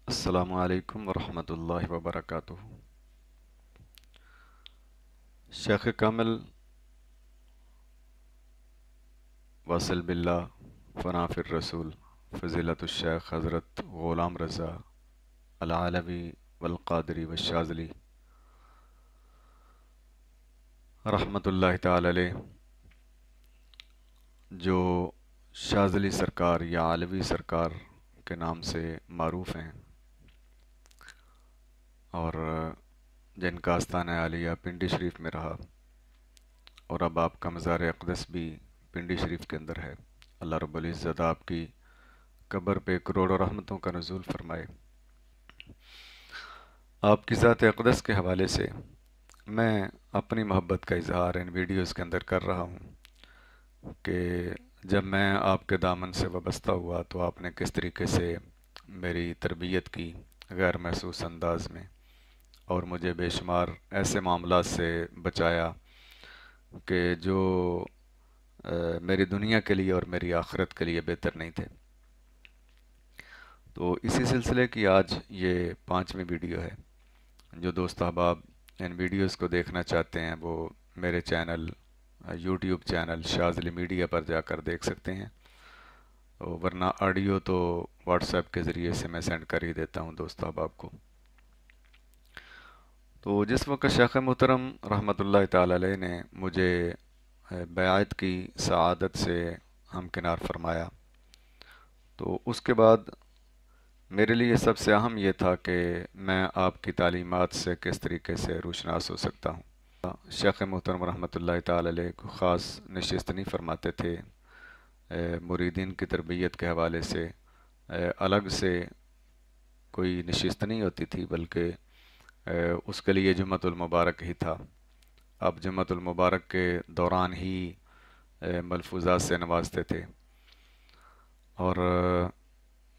السلام علیکم ورحمۃ اللہ وبرکاتہ۔ شیخ کامل واصل باللہ فنا فی الرسول فضیلت الشیخ حضرت غلام رضا العلوی والقادری والشاذلی رحمۃ اللہ تعالی علیہ، جو شاذلی سرکار یا علوی سرکار کے نام سے معروف ہیں، اور جن کا آستانہ عالیہ پنڈی شریف میں رہا، اور اب آپ کا مزار اقدس بھی پنڈی شریف کے اندر ہے۔ اللہ رب العزت آپ کی قبر پہ کروڑوں رحمتوں کا نزول فرمائے۔ آپ کی ذات اقدس کے حوالے سے میں اپنی محبت کا اظہار ان ویڈیوز کے اندر کر رہا ہوں کہ جب میں آپ کے دامن سے وابستہ ہوا تو آپ نے کس طریقے سے میری تربیت کی غیر محسوس انداز میں، اور مجھے بے شمار ایسے معاملات سے بچایا کہ جو میری دنیا کے لیے اور میری آخرت کے لیے بہتر نہیں تھے۔ تو اسی سلسلے کی آج یہ 5ویں ویڈیو ہے۔ جو دوست احباب ان ویڈیوز کو دیکھنا چاہتے ہیں وہ میرے چینل یوٹیوب چینل شاذلی میڈیا پر جا کر دیکھ سکتے ہیں، ورنہ آڈیو تو واٹس ایپ کے ذریعے سے میں سینڈ کر ہی دیتا ہوں دوست احباب کو۔ تو جس وقت شیخ محترم رحمۃ اللہ تعالی علیہ نے مجھے بیعت کی سعادت سے ہمکنار فرمایا، تو اس کے بعد میرے لیے سب سے اہم یہ تھا کہ میں آپ کی تعلیمات سے کس طریقے سے روشناس ہو سکتا ہوں۔ شیخ محترم رحمۃ اللہ تعالی علیہ کو خاص نشست نہیں فرماتے تھے، مریدین کی تربیت کے حوالے سے الگ سے کوئی نشست نہیں ہوتی تھی، بلکہ اس کے لیے جمعۃ المبارک ہی تھا۔ اب جمعۃ المبارک کے دوران ہی ملفوظات سے نوازتے تھے، اور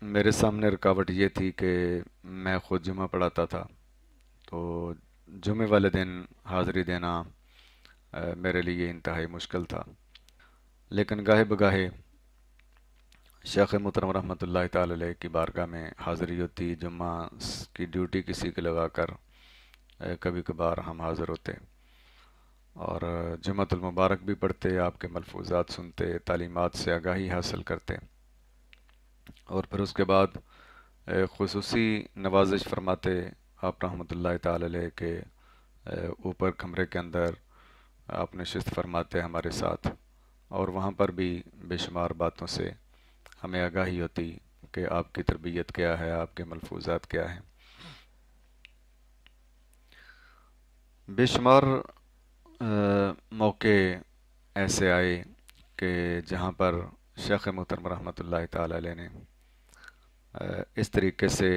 میرے سامنے رکاوٹ یہ تھی کہ میں خود جمعہ پڑھاتا تھا، تو جمعے والے دن حاضری دینا میرے لیے انتہائی مشکل تھا۔ لیکن گاہے بگاہے شیخ محترم رحمۃ اللہ تعالی علیہ کی بارگاہ میں حاضری ہوتی، جمعہ کی ڈیوٹی کسی کے لگا کر کبھی کبھار ہم حاضر ہوتے، اور جمعۃ المبارک بھی پڑھتے، آپ کے ملفوظات سنتے، تعلیمات سے آگاہی حاصل کرتے، اور پھر اس کے بعد خصوصی نوازش فرماتے آپ رحمۃ اللہ تعالی علیہ کے اوپر کمرے کے اندر آپ نشست فرماتے ہمارے ساتھ، اور وہاں پر بھی بے شمار باتوں سے ہمیں آگاہی ہوتی کہ آپ کی تربیت کیا ہے، آپ کے ملفوظات کیا ہیں۔ بے شمار موقع ایسے آئے کہ جہاں پر شیخ محترم رحمۃ اللہ تعالی علیہ نے اس طریقے سے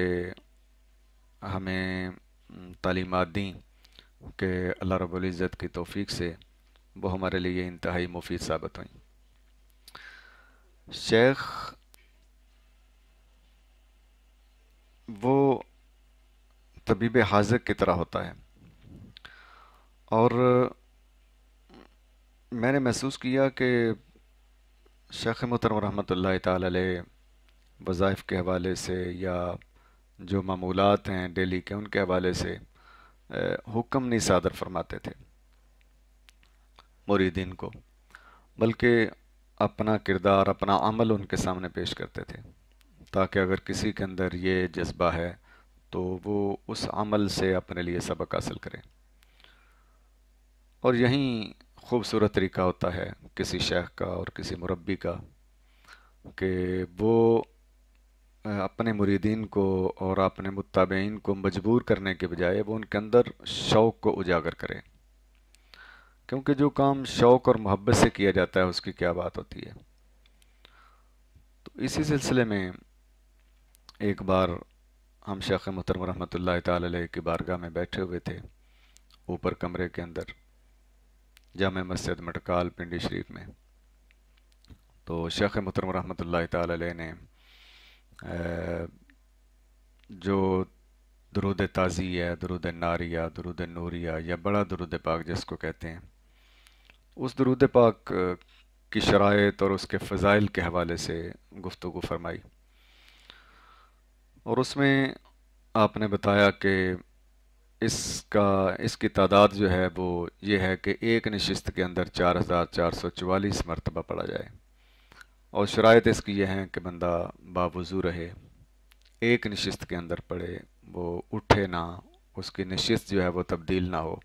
ہمیں تعلیمات دیں کہ اللہ رب العزت کی توفیق سے وہ ہمارے لیے انتہائی مفید ثابت ہوئیں۔ شیخ وہ طبیب حاذق کی طرح ہوتا ہے، اور میں نے محسوس کیا کہ شیخ محترم رحمۃ اللہ تعالی علیہ وظائف کے حوالے سے یا جو معمولات ہیں ڈیلی کے ان کے حوالے سے حکم نہیں صادر فرماتے تھے مریدین کو، بلکہ اپنا کردار، اپنا عمل ان کے سامنے پیش کرتے تھے، تاکہ اگر کسی کے اندر یہ جذبہ ہے تو وہ اس عمل سے اپنے لیے سبق حاصل کرے۔ اور یہیں خوبصورت طریقہ ہوتا ہے کسی شیخ کا اور کسی مربی کا کہ وہ اپنے مریدین کو اور اپنے متابعین کو مجبور کرنے کے بجائے وہ ان کے اندر شوق کو اجاگر کرے، کیونکہ جو کام شوق اور محبت سے کیا جاتا ہے اس کی کیا بات ہوتی ہے۔ تو اسی سلسلے میں ایک بار ہم شیخ محترم رحمۃ اللہ تعالی علیہ کی بارگاہ میں بیٹھے ہوئے تھے اوپر کمرے کے اندر جامع مسجد مٹکال پنڈی شریف میں، تو شیخ محترم رحمۃ اللہ تعالی علیہ نے جو درود تازی ہے، درود ناریہ، درود نوریہ یا بڑا درود پاک جس کو کہتے ہیں، اس درود پاک کی شرائط اور اس کے فضائل کے حوالے سے گفتگو فرمائی، اور اس میں आपने बताया कि इसकी तादाद जो है वो ये है कि एक नशिस्त के अंदर 4444 मरतबा पढ़ा जाए, और शराइत इसकी ये हैं कि बंदा बावुज़ू रहे, एक नशिस्त के अंदर पढ़े, वो उठे ना, उसकी नशिस्त जो है वो तब्दील ना हो।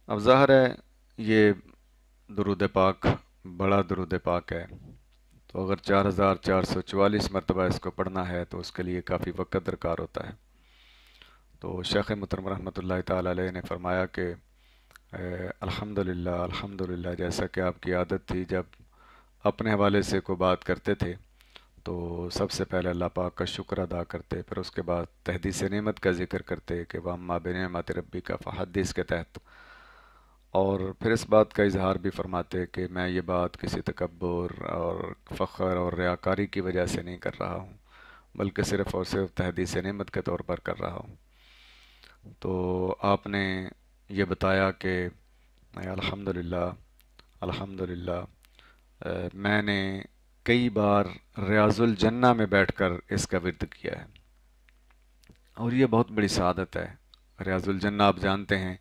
अब ज़ाहिर है ये दुरूद पाक बड़ा दुरूद पाक है, तो अगर 4444 मरतबा इसको पढ़ना है तो उसके लिए काफ़ी वक़्त दरकार होता है। तो शेख़ मुहतरम रहमतुल्लाहि ताला अलैह ने फरमाया कि अल्हम्दुलिल्लाह अल्हम्दुलिल्लाह, जैसा कि आपकी आदत थी जब अपने हवाले से कोई बात करते थे तो सबसे पहले अल्लाह पाक का शुक्र अदा करते, फिर उसके बाद तहदीस नेमत का ज़िक्र करते कि वम्मा बिनिअमति रब्बिका फ़हद्दिस के तहत, और फिर इस बात का इजहार भी फरमाते कि मैं ये बात किसी तकब्बुर और फ़ख्र और रियाकारी की वजह से नहीं कर रहा हूँ, बल्कि सिर्फ़ और सिर्फ तहदीस नेमत के तौर पर कर रहा हूँ। तो आपने ये बताया कि अल्हम्दुलिल्लाह अल्हम्दुलिल्लाह, मैंने कई बार रियाजुल जन्ना में बैठकर इसका विर्द किया है, और ये बहुत बड़ी सआदत है। रियाजुल जन्ना आप जानते हैं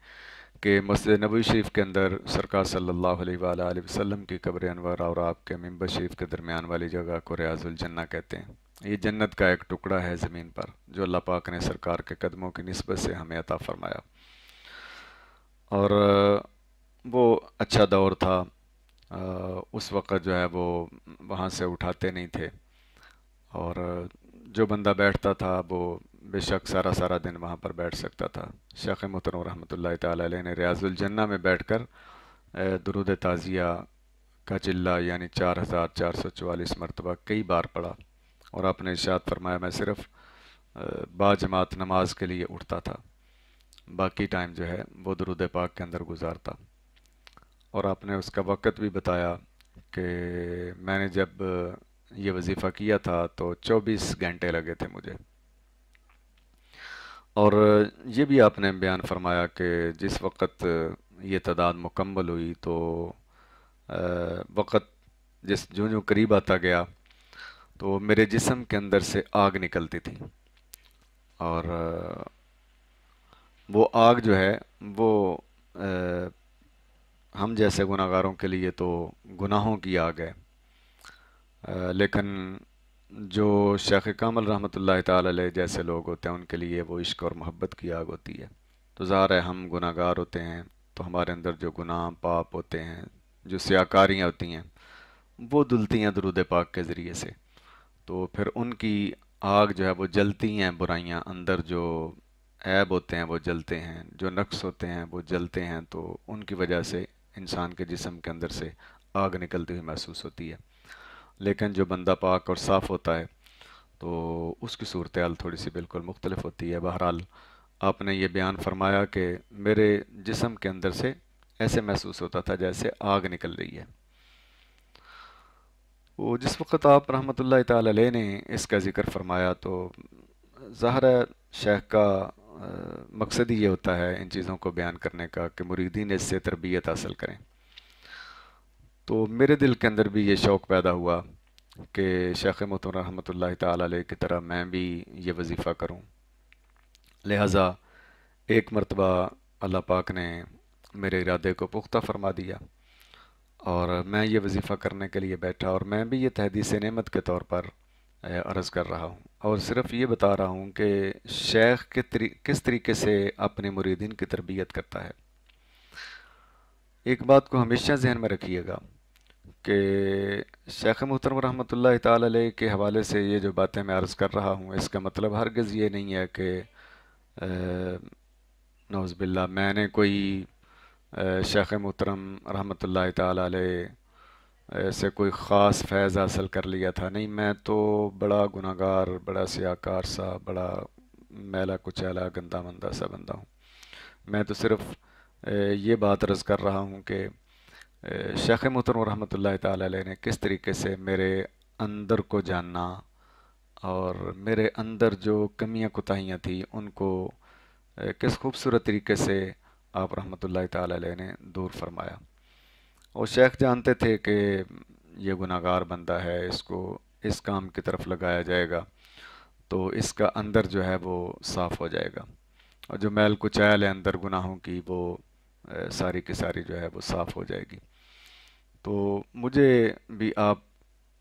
कि मस्जिद नबवी शरीफ के अंदर सरकार सल्लल्लाहु अलैहि वसल्लम की कब्र अनवर और आपके मिंबर शरीफ के दरमियान वाली जगह को रियाजुल जन्ना कहते हैं। ये जन्नत का एक टुकड़ा है ज़मीन पर जो अल्लाह पाक ने सरकार के कदमों की निस्बत से हमें अता फरमाया। और वो अच्छा दौर था। उस वक़्त जो है वो वहाँ से उठाते नहीं थे, और जो बंदा बैठता था वो बेशक सारा सारा दिन वहाँ पर बैठ सकता था। शेख़ मुहतरम रहमतुल्लाहि ताला अलैह ने रियाजुल जन्ना में बैठकर दुरूद ताज़िया का चिल्ला यानी 4444 मरतबा कई बार पढ़ा, और आपने इरशाद फरमाया मैं सिर्फ़ बाजमात नमाज के लिए उठता था, बाकी टाइम जो है वो दुरूद पाक के अंदर गुजारता। और आपने उसका वक़्त भी बताया कि मैंने जब ये वजीफ़ा किया था तो 24 घंटे लगे थे मुझे। और ये भी आपने बयान फरमाया कि जिस वक़्त ये तादाद मुकम्मल हुई तो वक़्त जिस जो जो करीब आता गया तो मेरे जिस्म के अंदर से आग निकलती थी, और वो आग जो है वो हम जैसे गुनाहगारों के लिए तो गुनाहों की आग है, लेकिन जो शेख़ कामल रहमतुल्लाहि ताला अलैह जैसे लोग होते हैं उनके लिए वो इश्क और मोहब्बत की आग होती है। तो ज़ाहिर है हम गुनाहगार होते हैं तो हमारे अंदर जो गुनाह पाप होते हैं, जो सियाकारियाँ होती हैं, वो धुलती हैं दुरूद पाक के ज़रिए से। तो फिर उनकी आग जो है वो जलती हैं, बुराइयां अंदर जो ऐब होते हैं वो जलते हैं, जो नक्स होते हैं वो जलते हैं, तो उनकी वजह से इंसान के जिस्म के अंदर से आग निकलती हुई महसूस होती है। लेकिन जो बंदा पाक और साफ़ होता है तो उसकी सूरत हाल थोड़ी सी बिल्कुल मुख्तलिफ होती है। बहरहाल आपने ये बयान फरमाया कि मेरे जिस्म के अंदर से ऐसे महसूस होता था जैसे आग निकल रही है। वो जिस वक़्त आप रहमतुल्लाहि ताला अलैह ने इसका ज़िक्र फरमाया तो ज़ाहिर है शेख का मकसद ही ये होता है इन चीज़ों को बयान करने का कि मुरीदीन इससे तरबियत हासिल करें। तो मेरे दिल के अंदर भी ये शौक़ पैदा हुआ कि शेख मोहतरम रहमतुल्लाहि ताला अलैह की तरह मैं भी ये वजीफ़ा करूं। लिहाजा एक मरतबा अल्लाह पाक ने मेरे इरादे को पुख्ता फरमा दिया और मैं ये वजीफ़ा करने के लिए बैठा, और मैं भी ये तहदीस नेमत के तौर पर अर्ज़ कर रहा हूँ और सिर्फ़ ये बता रहा हूँ कि शेख किस तरीके से अपने मुरीदीन की तरबियत करता है। एक बात को हमेशा जहन में रखिएगा कि शेख मुहतरम रहमतुल्लाहि ताला अलैह के हवाले से ये जो बातें मैं अर्ज़ कर रहा हूँ इसका मतलब हरगिज़ ये नहीं है कि नौज़ बिल्ला मैंने कोई शेख मुहतरम रहमतुल्लाहि ताला अलैह ऐसे कोई ख़ास फैज़ हासिल कर लिया था। नहीं, मैं तो बड़ा गुनाहगार, बड़ा सियाकार सा, बड़ा मैला कुचैला गंदा मंदा सा बंदा हूँ। मैं तो सिर्फ़ ये बात अर्ज़ कर रहा हूँ कि शेख मुहतरम रहमतुल्लाहि ताला अलैह ने किस तरीके से मेरे अंदर को जानना और मेरे अंदर जो कमियाँ कुताहियाँ थी उनको किस खूबसूरत तरीके से आप रहमतुल्लाहि ताला अलैह ने दूर फरमाया। और शेख जानते थे कि ये गुनाहगार बंदा है, इसको इस काम की तरफ लगाया जाएगा تو اس کا اندر جو ہے وہ صاف ہو جائے گا، اور جو میل کچیل ہے اندر گناہوں کی وہ ساری کی ساری جو ہے وہ صاف ہو جائے گی۔ تو مجھے بھی آپ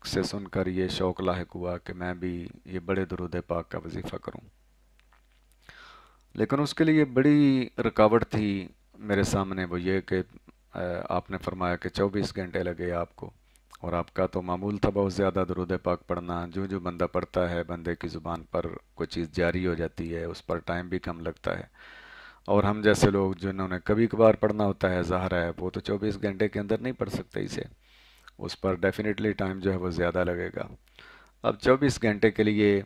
سے سن کر یہ شوق لاحق ہوا کہ میں بھی یہ بڑے درود پاک کا وظیفہ کروں، لیکن اس کے لیے بڑی رکاوٹ تھی میرے سامنے، وہ یہ کہ آپ نے فرمایا کہ 24 گھنٹے لگے آپ کو، اور آپ کا تو معمول تھا بہت زیادہ درود پاک پڑھنا، جو جو بندہ پڑھتا ہے بندے کی زبان پر کوئی چیز جاری ہو جاتی ہے، اس پر ٹائم بھی کم لگتا ہے، اور ہم جیسے لوگ جنہوں نے کبھی کبھار پڑھنا ہوتا ہے ظاہر ہے وہ تو 24 گھنٹے کے اندر نہیں پڑھ سکتے اسے، اس پر ڈیفینیٹلی ٹائم جو ہے وہ زیادہ لگے گا۔ اب 24 گھنٹے کے لیے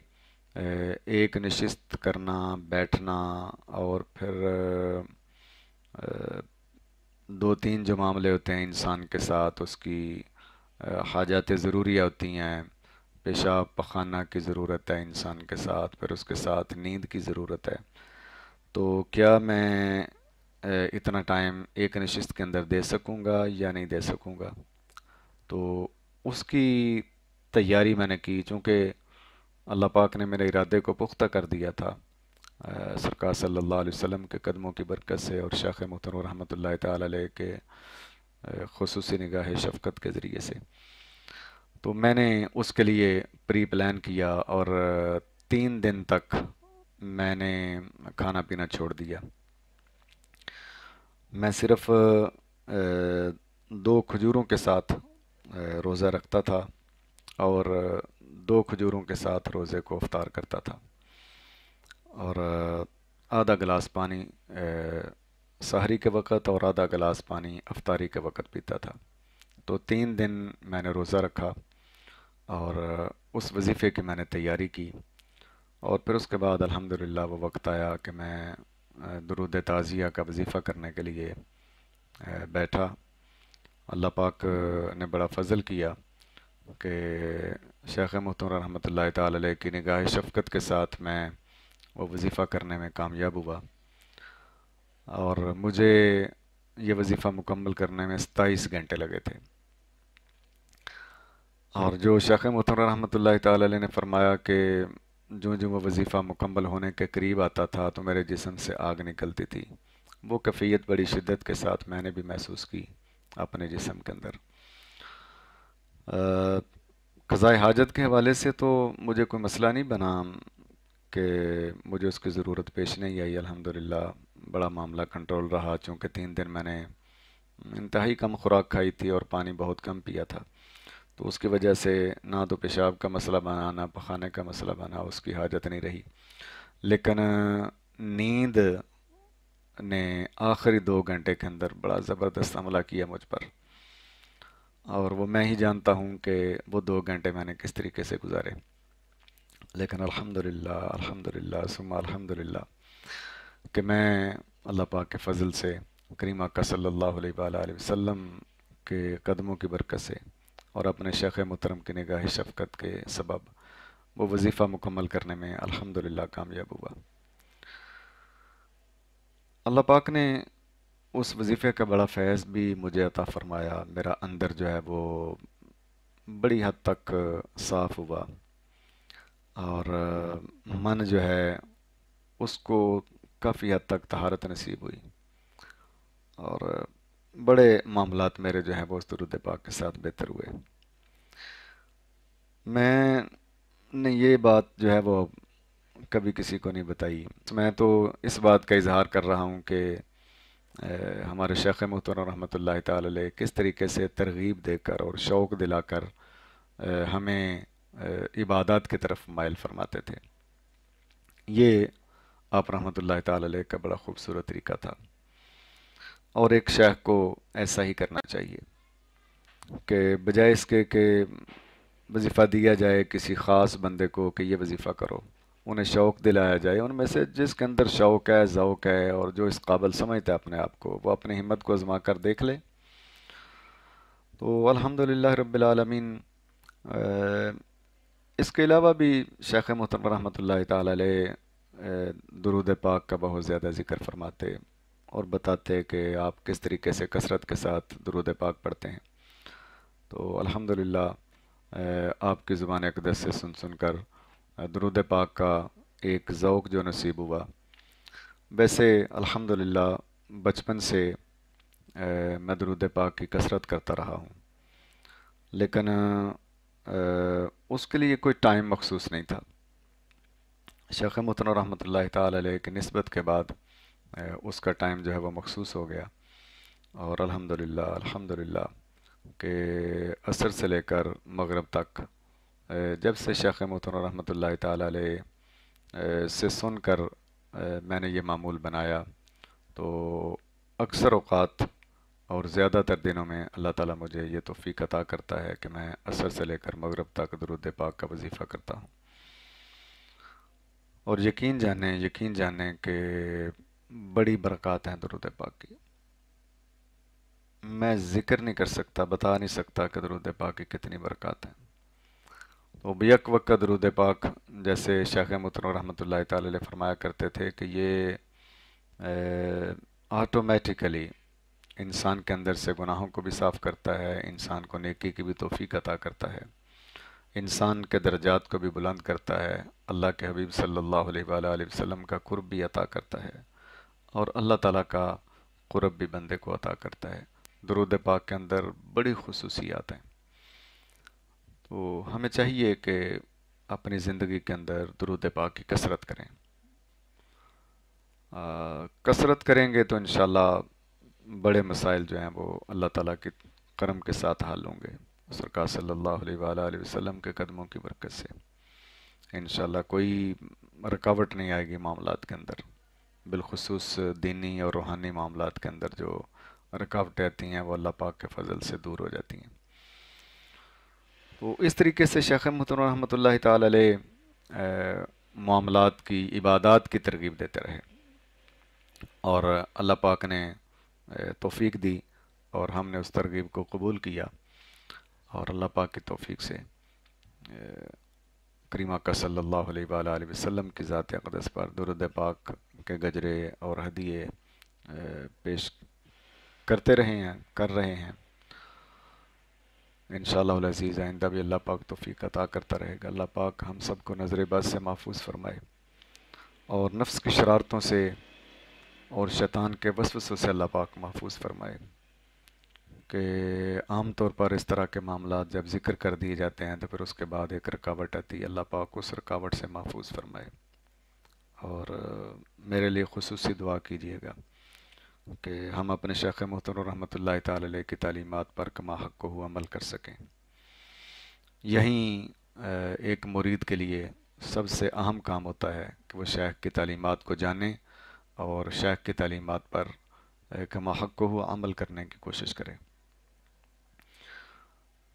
ایک نشست کرنا، بیٹھنا، اور پھر دو تین جو معاملے ہوتے ہیں انسان کے ساتھ، اس کی حاجات ضروریہ ہوتی ہیں، پیشاب پخانہ کی ضرورت ہے انسان کے ساتھ، پھر اس کے ساتھ نیند کی ضرورت ہے، تو کیا میں اتنا ٹائم ایک نشست کے اندر دے سکوں گا یا نہیں دے سکوں گا؟ تو اس کی تیاری میں نے کی، چونکہ اللہ پاک نے میرے ارادے کو پختہ کر دیا تھا سرکار صلی اللہ علیہ وسلم کے قدموں کی برکت سے، اور شیخ محترم رحمۃ اللہ تعالی علیہ کے خصوصی نگاہ شفقت کے ذریعے سے۔ تو میں نے اس کے لیے پری پلان کیا، اور 3 دن تک میں نے کھانا پینا چھوڑ دیا۔ میں صرف 2 کھجوروں کے ساتھ روزہ رکھتا تھا، اور 2 کھجوروں کے ساتھ روزے کو افطار کرتا تھا، اور آدھا گلاس پانی سحری کے وقت اور آدھا گلاس پانی افطاری کے وقت پیتا تھا۔ تو 3 دن میں نے روزہ رکھا، اور اس وظیفے کی میں نے تیاری کی، اور پھر اس کے بعد الحمدللہ وہ وقت آیا کہ میں درود تعزیہ کا وظیفہ کرنے کے لیے بیٹھا۔ اللہ پاک نے بڑا فضل کیا کہ شیخ محترم رحمۃ اللہ تعالی علیہ کی نگاہ شفقت کے ساتھ میں وہ وظیفہ کرنے میں کامیاب ہوا، اور مجھے یہ وظیفہ مکمل کرنے میں 27 گھنٹے لگے تھے۔ اور جو شیخ محترم رحمۃ اللہ تعالی علیہ نے فرمایا کہ جو جو وہ وظیفہ مکمل ہونے کے قریب آتا تھا تو میرے جسم سے آگ نکلتی تھی، وہ کیفیت بڑی شدت کے ساتھ میں نے بھی محسوس کی اپنے جسم کے اندر۔ قضاء حاجت کے حوالے سے تو مجھے کوئی مسئلہ نہیں بنا کہ مجھے اس کی ضرورت پیش نہیں آئی، الحمدللہ بڑا معاملہ کنٹرول رہا، چونکہ 3 دن میں نے انتہائی کم خوراک کھائی تھی اور پانی بہت کم پیا تھا، تو اس کی وجہ سے نہ تو پیشاب کا مسئلہ بنا نہ پخانے کا مسئلہ بنا، اس کی حاجت نہیں رہی۔ لیکن نیند نے آخری 2 گھنٹے کے اندر بڑا زبردست حملہ کیا مجھ پر، اور وہ میں ہی جانتا ہوں کہ وہ 2 گھنٹے میں نے کس طریقے سے گزارے، لیکن الحمدللہ الحمدللہ ثم الحمدللہ کہ میں اللہ پاک کے فضل سے کریم آقا صلی اللہ علیہ وآلہ وسلم کے قدموں کی برکت سے اور اپنے شیخ محترم کی نگاہ شفقت کے سبب وہ وظیفہ مکمل کرنے میں الحمدللہ کامیاب ہوا۔ اللہ پاک نے اس وظیفے کا بڑا فیض بھی مجھے عطا فرمایا، میرا اندر جو ہے وہ بڑی حد تک صاف ہوا، اور من جو ہے اس کو کافی حد تک طہارت نصیب ہوئی، اور بڑے معاملات میرے جو ہیں وہ اس درود پاک کے ساتھ بہتر ہوئے۔ میں نے یہ بات جو ہے وہ کبھی کسی کو نہیں بتائی، میں تو اس بات کا اظہار کر رہا ہوں کہ ہمارے شیخ محترم رحمۃ اللہ تعالی علیہ کس طریقے سے ترغیب دے کر اور شوق دلا کر ہمیں عبادات کی طرف مائل فرماتے تھے۔ یہ آپ رحمۃ اللہ تعالی علیہ کا بڑا خوبصورت طریقہ تھا، اور ایک شیخ کو ایسا ہی کرنا چاہیے کہ بجائے اس کے کہ وظیفہ دیا جائے کسی خاص بندے کو کہ یہ وظیفہ کرو، انہیں شوق دلایا جائے، ان میں سے جس کے اندر شوق ہے، ذوق ہے، اور جو اس قابل سمجھتا ہے اپنے آپ کو، وہ اپنی ہمت کو آزما کر دیکھ لے۔ تو الحمدللہ رب العالمین اس کے علاوہ بھی شیخ محترم رحمۃ اللہ تعالی علیہ درود پاک کا بہت زیادہ ذکر فرماتے اور بتاتے کہ آپ کس طریقے سے کثرت کے ساتھ درود پاک پڑھتے ہیں۔ تو الحمدللہ آپ کی زبان اقدس سے سن سن کر दरूद पाक का एक ज़ौक़ जो नसीब हुआ। वैसे अल्हम्दुलिल्लाह बचपन से मैं दरूद पाक की कसरत करता रहा हूँ, लेकिन उसके लिए कोई टाइम मखसूस नहीं था। शेख मुतनव्विर रहमतुल्लाहि ताला अलैह की निस्बत के बाद उसका टाइम जो है वो मखसूस हो गया। और अल्हम्दुलिल्लाह अल्हम्दुलिल्लाह के असर से लेकर मगरिब तक जब से शेख मुतनव्विर रहमतुल्लाहि ताला अलैह से सुनकर मैंने ये मामूल बनाया, तो अक्सर औक़ात और ज़्यादातर दिनों में अल्लाह ताला मुझे ये तौफ़ीक़ अता करता है कि मैं असर से लेकर मगरिब तक दरूद पाक का वजीफ़ा करता हूँ। और यकीन जाने कि बड़ी बरक़ात हैं दरूद पाक की। मैं ज़िक्र नहीं कर सकता, बता नहीं सकता कि दरूद पाक की कितनी बरक़ात हैं। तो बेक वक्त दरूद पाक, जैसे शेख मुतनव्विर रहमतुल्लाहि ताला अलैह फरमाया करते थे कि ये ऑटोमेटिकली इंसान के अंदर से गुनाहों को भी साफ़ करता है, इंसान को नेकी की भी तौफ़ीक़ अता करता है, इंसान के दर्जात को भी बुलंद करता है, अल्लाह के हबीब सल्लल्लाहु अलैहि वसल्लम का कुर्ब भी अता करता है और अल्लाह ताला का कुर्ब भी बंदे को अता करता है। दरूद पाक के अंदर बड़ी खुसूसियात हैं। तो हमें चाहिए कि अपनी ज़िंदगी के अंदर दरूद पाक की कसरत करें। कसरत करेंगे तो इंशाअल्लाह बड़े मसाइल जो हैं वो अल्लाह ताला के करम के साथ हल होंगे। सरकार सल्लल्लाहु अलैहि वसल्लम के कदमों की बरकत से इंशाअल्लाह कोई रुकावट नहीं आएगी मामलात के अंदर, बिलखुसूस दीनी और रूहानी मामलात के अंदर जो रुकावटें आती हैं वो अल्लाह पाक के फजल से दूर हो जाती हैं। तो इस तरीके से शेख मुहतरम रहमतुल्लाहि ताला अलैह मामलात की, इबादात की तरगीब देते रहे और अल्लाह पाक ने तौफ़ीक़ दी और हमने उस तरगीब को कबूल किया और अल्लाह पाक की तौफ़ीक़ से करीम आका सल्लल्लाहु अलैहि वसल्लम की ज़ात अक़दस पर दुरूद पाक के गजरे और हदिये पेश करते रहे हैं, कर रहे हैं। इंशाअल्लाह अज़ीज़ आइंदा भी अल्लाह पाक तौफ़ीक़ अता करता रहेगा। अल्लाह पाक हम सब को नज़र बद से महफूज फरमाए और नफ्स की शरारतों से और शैतान के वसवसों से अल्लाह पाक महफूज फरमाए कि आम तौर पर इस तरह के मामलात जब ज़िक्र कर दिए जाते हैं तो फिर उसके बाद एक रुकावट आती है। अल्लाह पाक उस रुकावट से महफूज फरमाए और मेरे लिए खुसूसी दुआ कीजिएगा कि हम अपने शेख मुहतरम रहमतुल्लाहि ताला अलैह की तालीमात पर कमा हक़ को हुआ अमल कर सकें। यही एक मुरीद के लिए सबसे अहम काम होता है कि वह शेख की तालीमात को जाने और शेख की तालीमात पर कमा हक़ को हुआ अमल करने की कोशिश करें।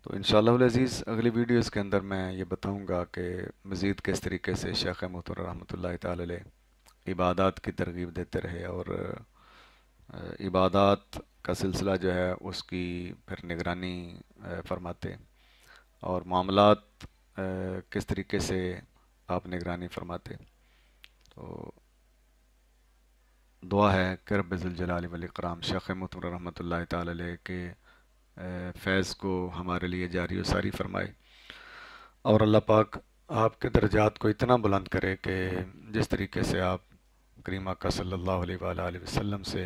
तो इंशाअल्लाह अज़ीज़ अगली वीडियोज़ के अंदर मैं ये बताऊँगा कि मज़ीद किस तरीके से शेख मुहतरम रहमतुल्लाहि ताला अलैह इबादात की तरगीब देते रहे और इबादात का सिलसिला जो है उसकी फिर निगरानी फरमाते और मामलात किस तरीके से आप निगरानी फरमाते। तो दुआ है कि रब्बुल ज़ुल जलाली वल इकराम शेख मुहतरम रहमतुल्लाहि ताला अलैह के फैज़ को हमारे लिए जारी व सारी फरमाए और अल्लाह पाक आपके दर्जात को इतना बुलंद करे कि जिस तरीके से आप करीम आका सल्लल्लाहु अलैहि वसल्लम से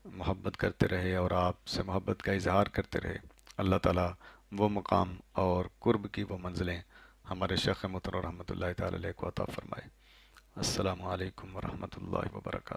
मोहब्बत करते रहे और आपसे मोहब्बत का इजहार करते रहे, अल्लाह ताला वो मुकाम और कुर्ब की वो मंजिलें हमारे शेख मुहतरम रहमतुल्लाहि ताला अलैह को अता फरमाए। अस्सलामु अलैकुम व रहमतुल्लाहि व बरकातहू।